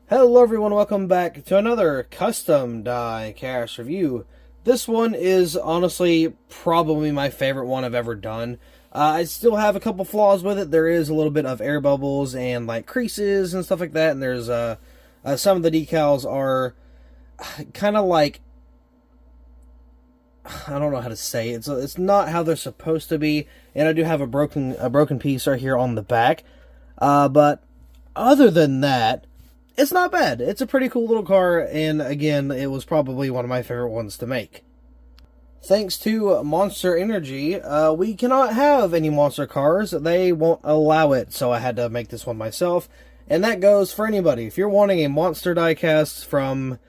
Hello everyone, welcome back to another custom die cast review. This one is honestly probably my favorite one I've ever done. I still have a couple flaws with it. There is a little bit of air bubbles and like creases and stuff like that, and there's some of the decals are kind of like, I don't know how to say it. It's not how they're supposed to be, and I do have a broken piece right here on the back. But other than that, it's not bad. It's a pretty cool little car, and again, it was probably one of my favorite ones to make. Thanks to Monster Energy, we cannot have any monster cars. They won't allow it, so I had to make this one myself. And that goes for anybody. If you're wanting a monster diecast from,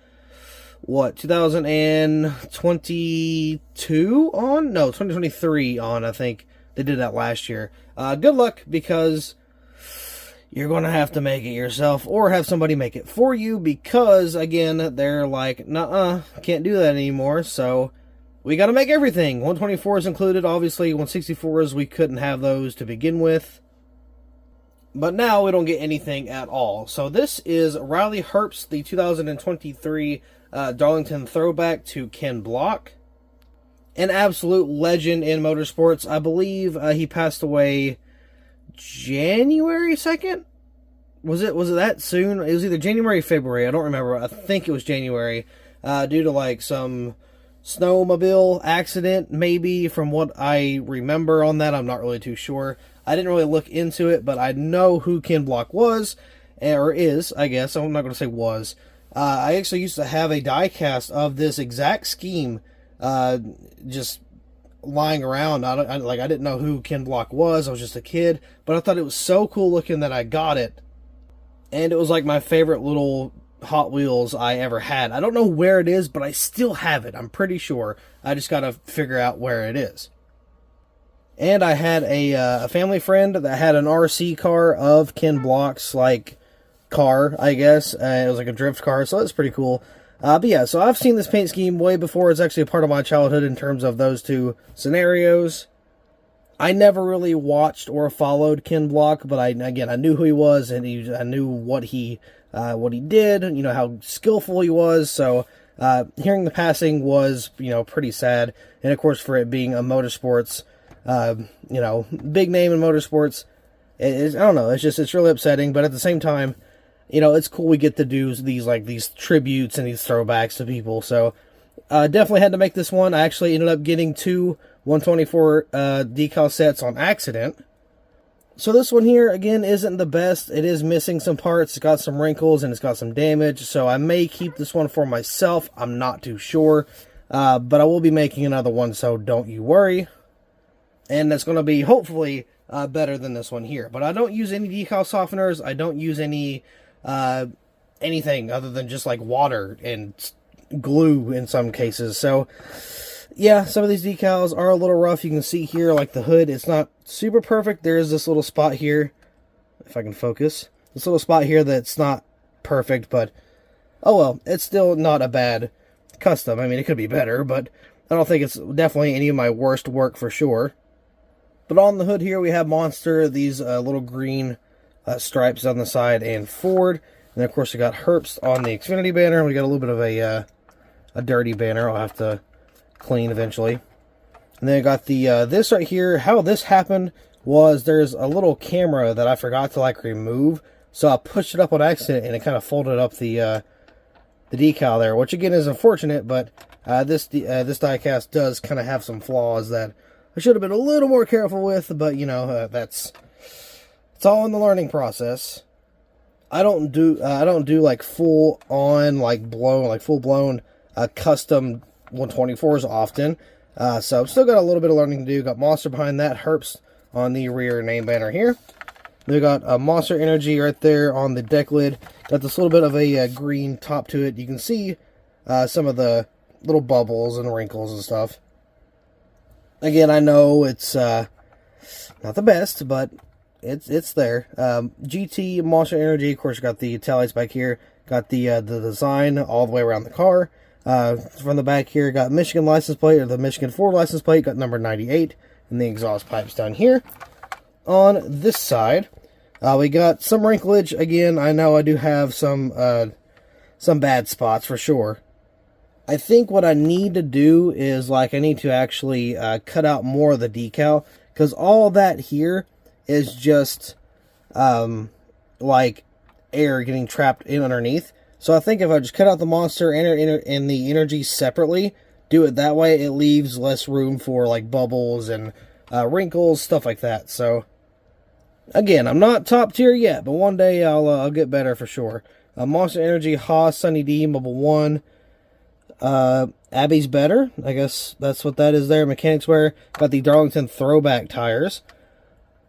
what, 2022 on? No, 2023 on, I think. They did that last year. Good luck, because you're going to have to make it yourself or have somebody make it for you because, again, they're like, nuh-uh, can't do that anymore, so we got to make everything. 124s included, obviously. 164s, we couldn't have those to begin with. But now we don't get anything at all. So this is Riley Herbst, the 2023 Darlington Throwback to Ken Block. An absolute legend in motorsports. I believe he passed away January 2nd? Was it that soon? It was either January or February. I don't remember. I think it was January. Due to like some snowmobile accident, maybe, from what I remember on that. I'm not really too sure. I didn't really look into it, but I know who Ken Block was, or is, I guess. I'm not going to say was. I actually used to have a diecast of this exact scheme, just lying around. I didn't know who Ken Block was. I was just a kid, but I thought it was so cool looking that I got it, and it was like my favorite little Hot Wheels I ever had. I don't know where it is, but I still have it. I'm pretty sure. I just gotta figure out where it is. And I had a family friend that had an RC car of Ken Block's like car, I guess. It was like a drift car, so that's pretty cool. But yeah, so I've seen this paint scheme way before. It's actually a part of my childhood in terms of those two scenarios. I never really watched or followed Ken Block, but I knew who he was, and I knew what he did, you know, how skillful he was. So hearing the passing was, you know, pretty sad. And of course, for it being a motorsports, you know, big name in motorsports, I don't know, it's really upsetting. But at the same time, you know, it's cool we get to do these tributes and these throwbacks to people. So, definitely had to make this one. I actually ended up getting two 124 decal sets on accident. So this one here, again, isn't the best. It is missing some parts. It's got some wrinkles and it's got some damage. So I may keep this one for myself. I'm not too sure. But I will be making another one, so don't you worry. And it's going to be, hopefully, better than this one here. But I don't use any decal softeners. I don't use any anything other than just like water and glue in some cases. So yeah, some of these decals are a little rough. You can see here, like the hood, it's not super perfect. There is this little spot here, if I can focus, this little spot here that's not perfect, but oh well, it's still not a bad custom. I mean, it could be better, but I don't think it's definitely any of my worst work for sure. But on the hood here, we have Monster, these little green stripes on the side and forward. And then, of course, we got Herbst on the Xfinity banner. We got a little bit of a dirty banner I'll have to clean eventually. And then I got the this right here. How this happened was there's a little camera that I forgot to like remove. So I pushed it up on accident and it kind of folded up the decal there, which again is unfortunate, but this diecast does kind of have some flaws that I should have been a little more careful with, but you know, it's all in the learning process. I don't do like full blown custom 124s often. So I've still got a little bit of learning to do. Got Monster behind that, Herbst on the rear name banner here. We got Monster Energy right there on the deck lid. Got this little bit of a green top to it. You can see some of the little bubbles and wrinkles and stuff. Again, I know it's not the best, but it's there. GT Monster Energy, of course, got the taillights back here. Got the design all the way around the car. From the back here, got Michigan license plate, or the Michigan Ford license plate, got number 98, and the exhaust pipes down here. On this side, We got some wrinklage. Again, I know I do have some bad spots for sure. I think what I need to do is, like, I need to actually cut out more of the decal, because all that here is just, like, air getting trapped in underneath. So I think if I just cut out the monster and the energy separately, do it that way, it leaves less room for, like, bubbles and wrinkles, stuff like that. So, again, I'm not top tier yet, but one day I'll get better for sure. Monster Energy, Haas, Sunny D, Mobile 1. Abby's better. I guess that's what that is there. Mechanics wear. Got the Darlington Throwback tires.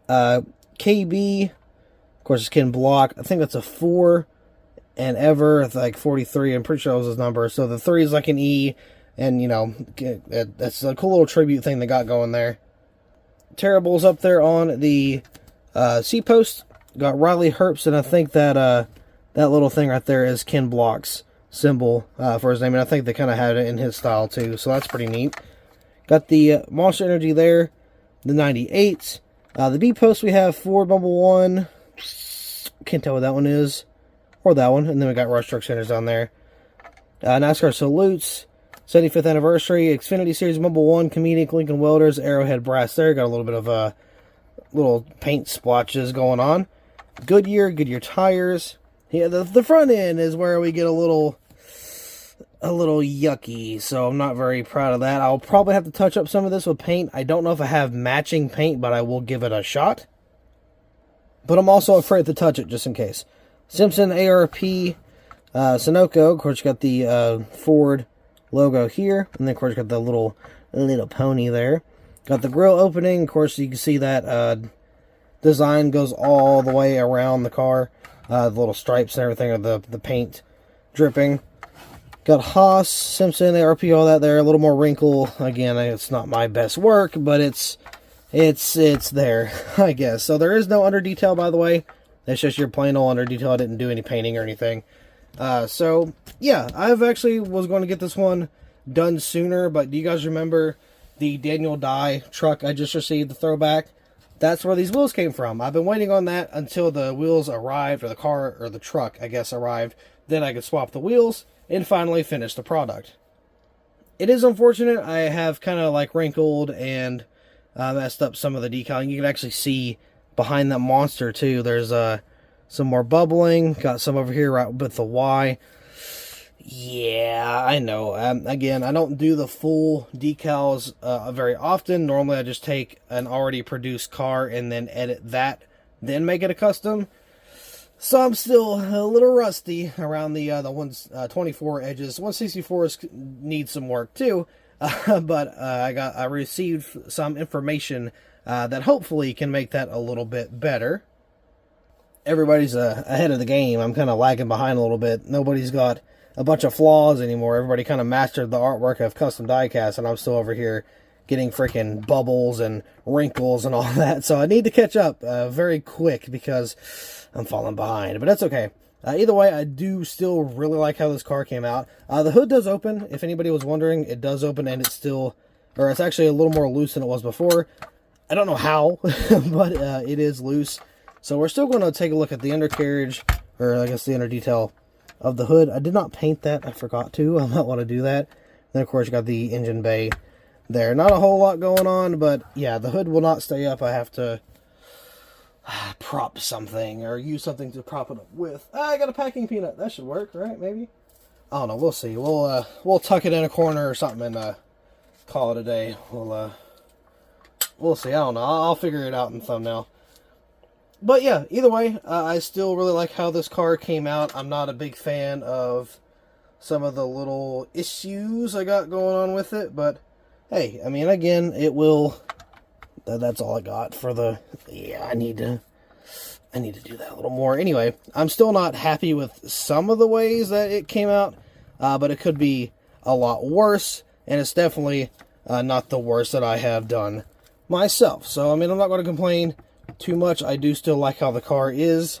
KB, of course, it's Ken Block. I think that's a 4. And Ever, like 43. I'm pretty sure that was his number. So the 3 is like an E. And, you know, that's a cool little tribute thing they got going there. Terrible's up there on the C-post. Got Riley Herbst, and I think that that little thing right there is Ken Block's symbol for his name, and I think they kind of had it in his style too, so that's pretty neat. Got the Monster Energy there, the 98. The B-post we have Ford Bumble 1. Can't tell what that one is, or that one, and then we got Rush Truck Centers down there. NASCAR Salutes, 75th Anniversary, Xfinity Series Bumble 1, Comedic Lincoln Welders, Arrowhead Brass there, got a little bit of little paint splotches going on. Goodyear tires. Yeah, the front end is where we get a little yucky, so I'm not very proud of that. I'll probably have to touch up some of this with paint. I don't know if I have matching paint, but I will give it a shot. But I'm also afraid to touch it just in case. Simpson ARP, Sunoco, of course you got the Ford logo here, and then of course you got the little pony there. Got the grill opening, of course you can see that design goes all the way around the car. The little stripes and everything, or the paint dripping. Got Haas, Simpson, ARP, all that there. A little more wrinkle. Again, it's not my best work, but it's there, I guess. So there is no under detail, by the way. It's just your plain old under detail. I didn't do any painting or anything. So, yeah, I've actually was going to get this one done sooner, but do you guys remember the Daniel Dye truck I just received, the Throwback? That's where these wheels came from. I've been waiting on that until the wheels arrived, or the car, or the truck, I guess, arrived. Then I could swap the wheels and finally finish the product. It is unfortunate. I have kind of like wrinkled and messed up some of the decal. You can actually see behind that monster too. There's some more bubbling. Got some over here right with the Y. Yeah, I know. Again, I don't do the full decals very often. Normally, I just take an already produced car and then edit that, then make it a custom. So I'm still a little rusty around the 124 edges. 164s need some work too, but I received some information that hopefully can make that a little bit better. Everybody's ahead of the game. I'm kind of lagging behind a little bit. Nobody's got a bunch of flaws anymore. Everybody kind of mastered the artwork of custom diecast, and I'm still over here getting freaking bubbles and wrinkles and all that. So I need to catch up very quick because I'm falling behind, but that's okay. Either way, I do still really like how this car came out. The hood does open. If anybody was wondering, it does open, and it's still, or it's actually a little more loose than it was before. I don't know how, but it is loose. So we're still going to take a look at the undercarriage, or I guess the under detail of the hood. I did not paint that. I forgot to. I might want to do that. Then, of course, you got the engine bay there. Not a whole lot going on, but yeah, the hood will not stay up. I have to prop something or use something to prop it up with. I got a packing peanut. That should work, right? Maybe? I don't know. We'll see. We'll tuck it in a corner or something and call it a day. We'll see. I don't know. I'll figure it out in the thumbnail. But yeah, either way, I still really like how this car came out. I'm not a big fan of some of the little issues I got going on with it, but hey, I mean, again, it will. That's all I got for the. Yeah, I need to do that a little more. Anyway, I'm still not happy with some of the ways that it came out, but it could be a lot worse, and it's definitely not the worst that I have done myself. So, I mean, I'm not going to complain too much. I do still like how the car is.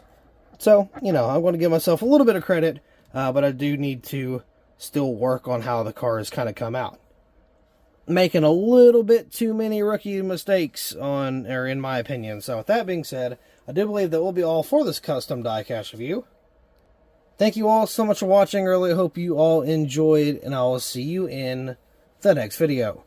So, you know, I'm going to give myself a little bit of credit, but I do need to still work on how the car has kind of come out. making a little bit too many rookie mistakes in my opinion. So with that being said, I do believe that will be all for this custom diecast review. Thank you all so much for watching. I really hope you all enjoyed, and I will see you in the next video.